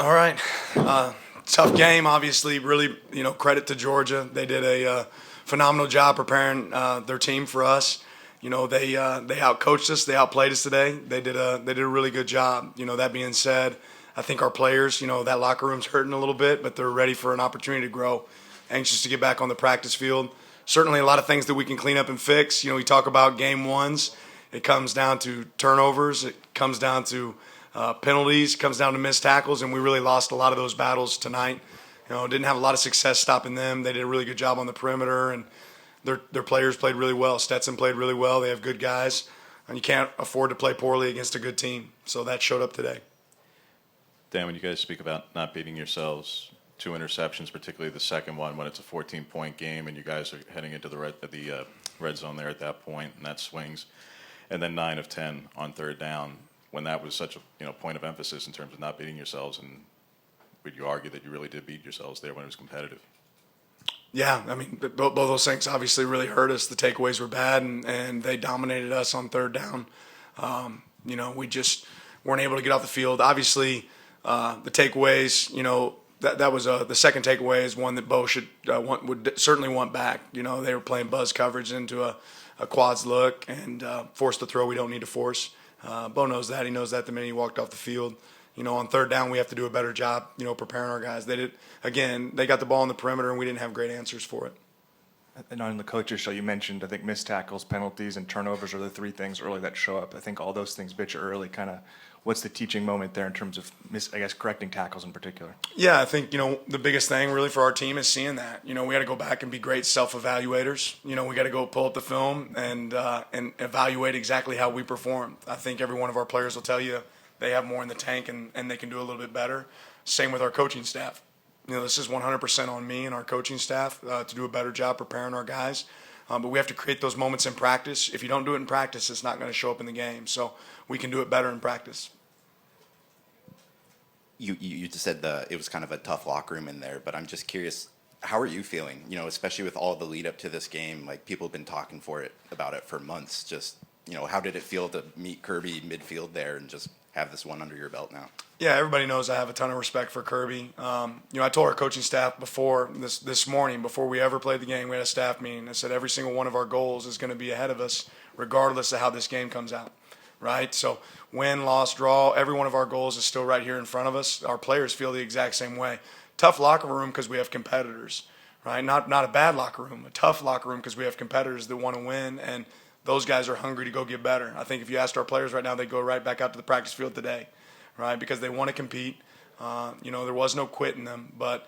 All right. Tough game, obviously. Really, credit to Georgia. They did a phenomenal job preparing their team for us. They outcoached us. They outplayed us today. They did a really good job. That being said, I think our players, that locker room's hurting a little bit, but they're ready for an opportunity to grow. Anxious to get back on the practice field. Certainly a lot of things that we can clean up and fix. We talk about game ones. It comes down to turnovers. It comes down to penalties, comes down to missed tackles, and we really lost a lot of those battles tonight. Didn't have a lot of success stopping them. They did a really good job on the perimeter, and their players played really well. Stetson played really well. They have good guys, and you can't afford to play poorly against a good team. So that showed up today. Dan, when you guys speak about not beating yourselves, 2 interceptions, particularly the second one when it's a 14-point game and you guys are heading into the red zone there at that point, and that swings, and then 9 of 10 on third down. When that was such a point of emphasis in terms of not beating yourselves, and would you argue that you really did beat yourselves there when it was competitive? Yeah, I mean, both those things obviously really hurt us. The takeaways were bad, and they dominated us on third down. We just weren't able to get off the field. Obviously, the takeaways, that was the second takeaway is one that Bo would certainly want back. They were playing buzz coverage into a quads look and forced a throw we don't need to force. Bo knows that. He knows that the minute he walked off the field. On third down, we have to do a better job, preparing our guys. They got the ball on the perimeter, and we didn't have great answers for it. And on the coaches show, you mentioned, I think, missed tackles, penalties, and turnovers are the 3 things early that show up. I think all those things bit you early. Kind of, what's the teaching moment there in terms of, correcting tackles in particular? Yeah, I think, the biggest thing really for our team is seeing that. We got to go back and be great self-evaluators. We got to go pull up the film and evaluate exactly how we performed. I think every one of our players will tell you they have more in the tank and they can do a little bit better. Same with our coaching staff. This is 100% on me and our coaching staff to do a better job preparing our guys. But we have to create those moments in practice. If you don't do it in practice, it's not going to show up in the game. So we can do it better in practice. You just said it was kind of a tough locker room in there, but I'm just curious, how are you feeling? Especially with all the lead up to this game, like people have been talking about it for months. Just, how did it feel to meet Kirby midfield there and just have this one under your belt now? Yeah, everybody knows I have a ton of respect for Kirby. I told our coaching staff before this morning, before we ever played the game, we had a staff meeting. I said every single one of our goals is going to be ahead of us, regardless of how this game comes out, right? So win, loss, draw, every one of our goals is still right here in front of us. Our players feel the exact same way. Tough locker room because we have competitors, right? Not a bad locker room, a tough locker room because we have competitors that want to win, and those guys are hungry to go get better. I think if you asked our players right now, they'd go right back out to the practice field today, right? Because they want to compete. There was no quit in them. But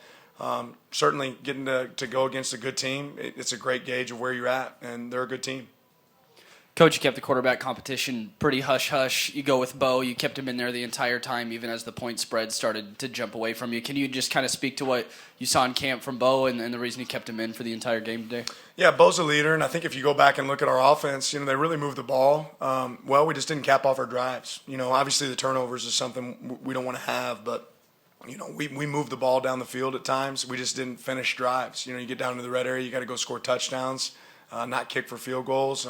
certainly getting to go against a good team, it's a great gauge of where you're at, and they're a good team. Coach, you kept the quarterback competition pretty hush-hush. You go with Bo. You kept him in there the entire time, even as the point spread started to jump away from you. Can you just kind of speak to what you saw in camp from Bo and the reason you kept him in for the entire game today? Yeah, Bo's a leader, and I think if you go back and look at our offense, they really moved the ball. We just didn't cap off our drives. Obviously the turnovers is something we don't want to have, but we moved the ball down the field at times. We just didn't finish drives. You get down to the red area, you got to go score touchdowns, not kick for field goals.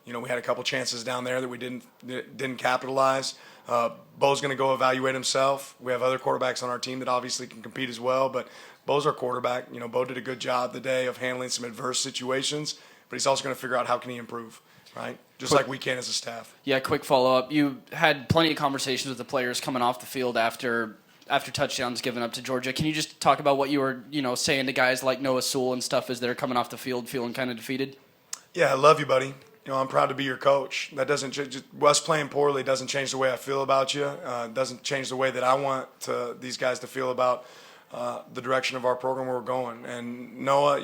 We had a couple chances down there that we didn't capitalize. Bo's going to go evaluate himself. We have other quarterbacks on our team that obviously can compete as well, but Bo's our quarterback. Bo did a good job today of handling some adverse situations, but he's also going to figure out how can he improve, right? Just like we can as a staff. Yeah, quick follow-up. You had plenty of conversations with the players coming off the field after touchdowns given up to Georgia. Can you just talk about what you were, saying to guys like Noah Sewell and stuff as they're coming off the field feeling kind of defeated? Yeah, I love you, buddy. I'm proud to be your coach. That doesn't us playing poorly doesn't change the way I feel about you. Doesn't change the way that I want these guys to feel about the direction of our program where we're going. And Noah,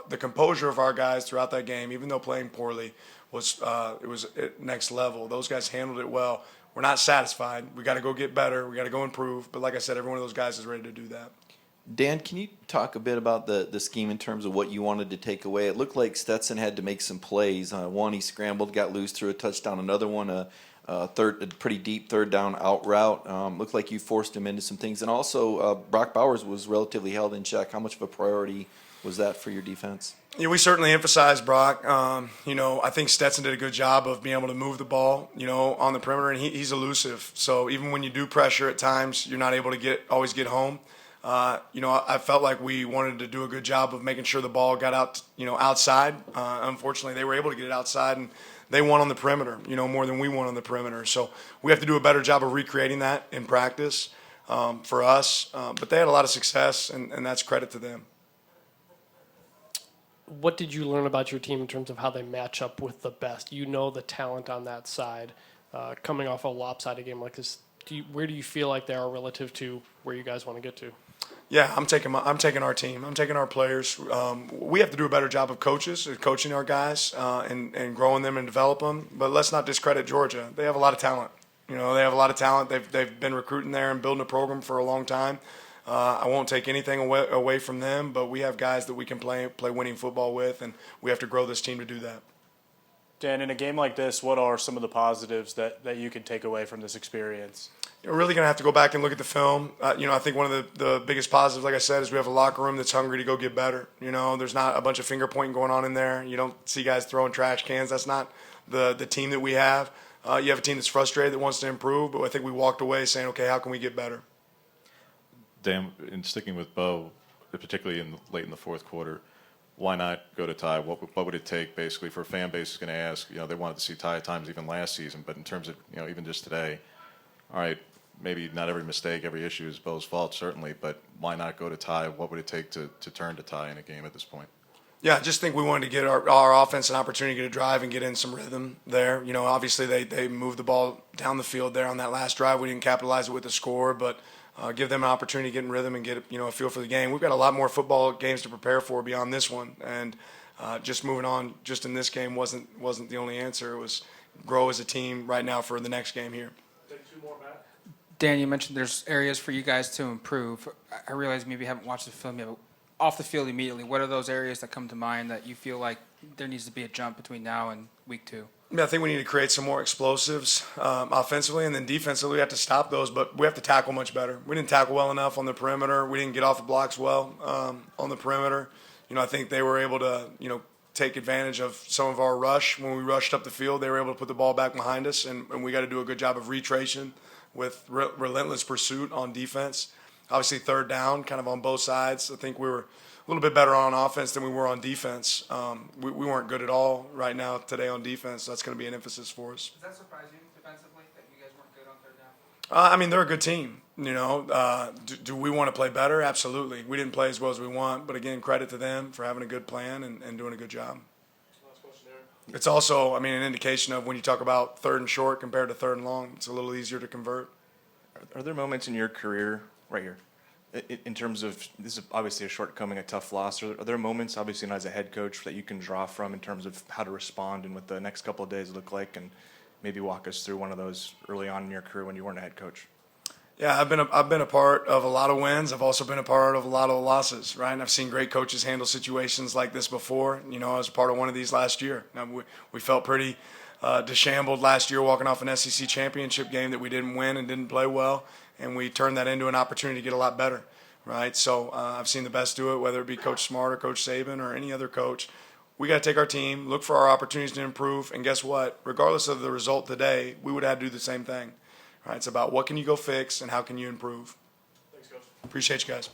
the composure of our guys throughout that game, even though playing poorly, was at next level. Those guys handled it well. We're not satisfied. We got to go get better. We got to go improve. But like I said, every one of those guys is ready to do that. Dan, can you talk a bit about the scheme in terms of what you wanted to take away? It looked like Stetson had to make some plays. One, he scrambled, got loose, threw a touchdown. Another one, a pretty deep third down out route. Looked like you forced him into some things. And also, Brock Bowers was relatively held in check. How much of a priority was that for your defense? Yeah, we certainly emphasized Brock. I think Stetson did a good job of being able to move the ball, on the perimeter, and he's elusive. So even when you do pressure at times, you're not able to always get home. I felt like we wanted to do a good job of making sure the ball got out, outside. Unfortunately, they were able to get it outside, and they won on the perimeter, more than we won on the perimeter. So we have to do a better job of recreating that in practice for us. But they had a lot of success, and that's credit to them. What did you learn about your team in terms of how they match up with the best? You know the talent on that side. Coming off a lopsided game like this, where do you feel like they are relative to where you guys want to get to? Yeah, I'm taking our team. I'm taking our players. We have to do a better job of coaching our guys, and growing them and develop them. But let's not discredit Georgia. They have a lot of talent. They have a lot of talent. They've been recruiting there and building a program for a long time. I won't take anything away from them, but we have guys that we can play winning football with, and we have to grow this team to do that. Dan, in a game like this, what are some of the positives that you can take away from this experience? You're really going to have to go back and look at the film. I think one of the biggest positives, like I said, is we have a locker room that's hungry to go get better. There's not a bunch of finger pointing going on in there. You don't see guys throwing trash cans. That's not the team that we have. You have a team that's frustrated that wants to improve, but I think we walked away saying, okay, how can we get better? Dan, in sticking with Bo, particularly late in the fourth quarter, why not go to tie? What would it take, basically, for a fan base is going to ask? They wanted to see tie at times even last season, but in terms of even just today, all right, maybe not every mistake, every issue is Bo's fault, certainly, but why not go to tie? What would it take to turn to tie in a game at this point? Yeah, I just think we wanted to get our offense an opportunity to get a drive and get in some rhythm there. Obviously they moved the ball down the field there on that last drive. We didn't capitalize it with the score, but give them an opportunity to get in rhythm and get a feel for the game. We've got a lot more football games to prepare for beyond this one, and just moving on just in this game wasn't the only answer. It was grow as a team right now for the next game here. Dan, you mentioned there's areas for you guys to improve. I realize maybe you haven't watched the film yet, but off the field immediately, what are those areas that come to mind that you feel like there needs to be a jump between now and week 2? I think we need to create some more explosives offensively, and then defensively we have to stop those, but we have to tackle much better. We didn't tackle well enough on the perimeter. We didn't get off the blocks well on the perimeter. I think they were able to, take advantage of some of our rush. When we rushed up the field, they were able to put the ball back behind us, and we got to do a good job of retracing with relentless pursuit on defense. Obviously, third down, kind of on both sides. I think we were a little bit better on offense than we were on defense. We weren't good at all right now today on defense. So that's going to be an emphasis for us. Does that surprise you defensively that you guys weren't good on third down? They're a good team. Do we want to play better? Absolutely. We didn't play as well as we want, but again, credit to them for having a good plan and doing a good job. It's also, an indication of when you talk about third and short compared to third and long, it's a little easier to convert. Are there moments in your career, right here, in terms of, this is obviously a shortcoming, a tough loss, are there moments, obviously not as a head coach, that you can draw from in terms of how to respond and what the next couple of days look like, and maybe walk us through one of those early on in your career when you weren't a head coach? Yeah, I've been a part of a lot of wins. I've also been a part of a lot of losses, right? And I've seen great coaches handle situations like this before. I was a part of one of these last year. Now, we felt pretty disheveled last year walking off an SEC championship game that we didn't win and didn't play well, and we turned that into an opportunity to get a lot better, right? So I've seen the best do it, whether it be Coach Smart or Coach Saban or any other coach. We got to take our team, look for our opportunities to improve, and guess what? Regardless of the result today, we would have to do the same thing. Right, it's about what can you go fix and how can you improve. Thanks, Coach. Appreciate you guys.